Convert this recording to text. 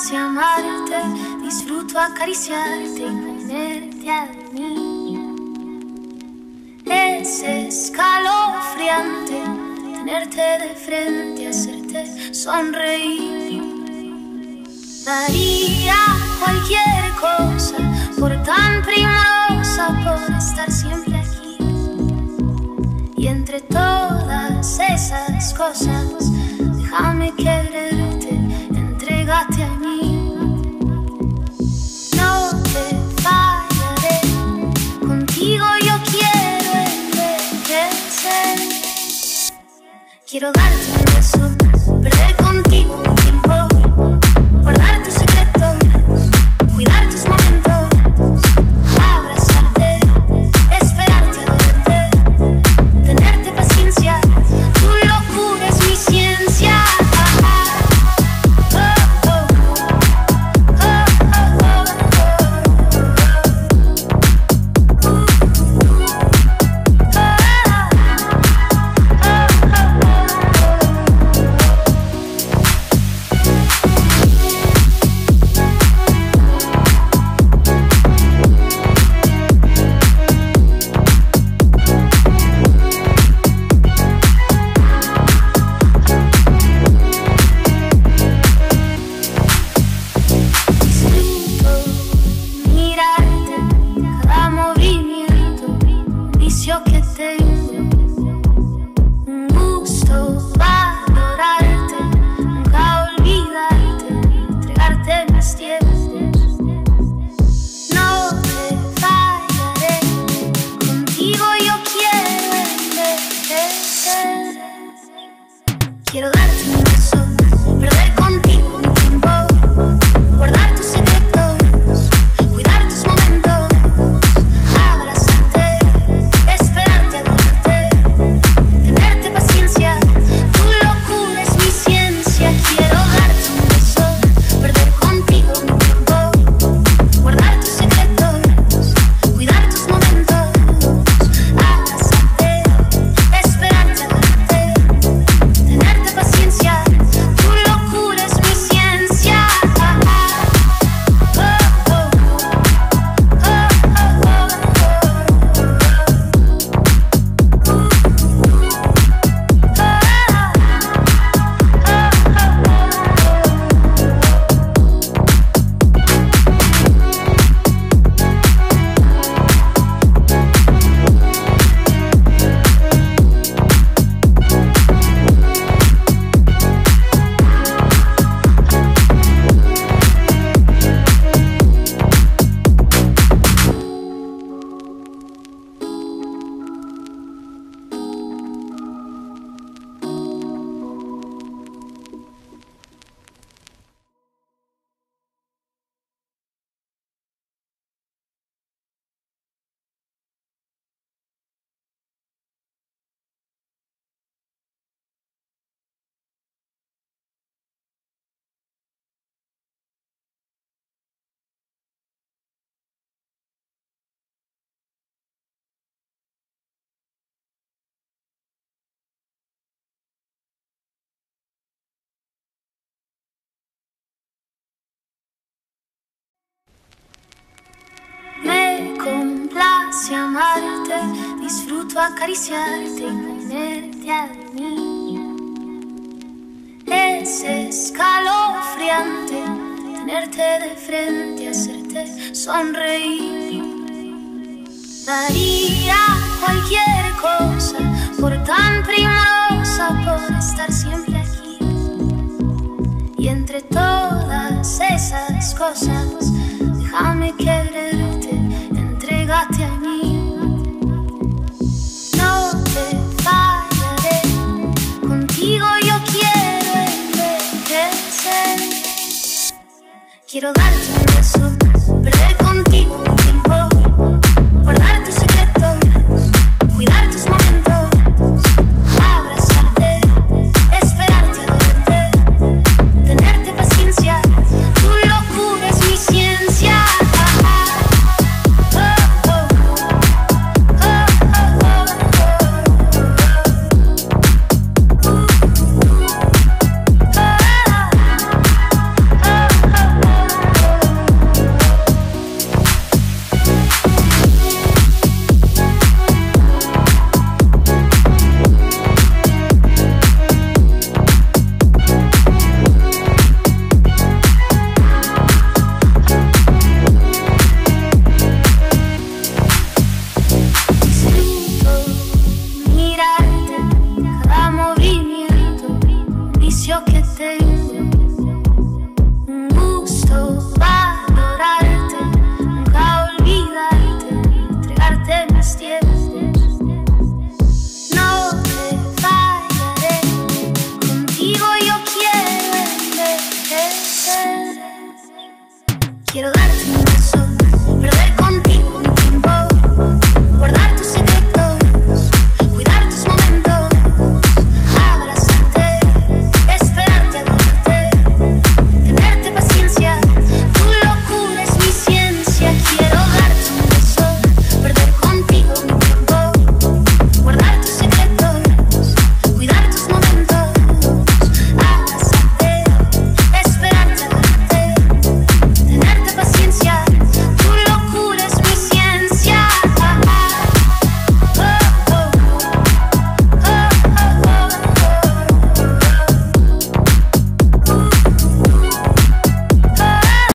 complace amarte, disfruto acariciarte y ponerte a dormir. Es escalofriante tenerte de frente, hacerte sonreír. Daría cualquier cosa por tan primorosa, por estar siempre aquí. Y entre todas esas cosas, déjame quererte, entrégate a mí. No te fallaré, contigo yo quiero envejecer. Quiero darte un beso, perder contigo un tiempo, guardar tus secretos, cuidar tus momentos, abrazarte, esperarte, adorarte, tenerte paciencia. Tu locura es mi ciencia. Quiero darte un beso, perder contigo un tiempo, guardar tus secretos, cuidar tus momentos, abrazarte, esperarte, adorarte, tenerte paciencia. Tu locura es mi ciencia. Quiero darte un beso, perder contigo un tiempo, guardar tus secretos, cuidar tus momentos, abrazarte, esperarte, adorarte, tenerte paciencia. Tu locura es mi ciencia. Me complace amarte, disfruto acariciarte y ponerte a dormir. Es escalofriante tenerte de frente, hacerte sonreír. Daría cualquier cosa por tan primorosa, por estar siempre aquí. Y entre todas esas cosas, déjame quererte, entrégate a mí. No te fallaré, contigo yo quiero envejecer. Quiero darte un beso, perder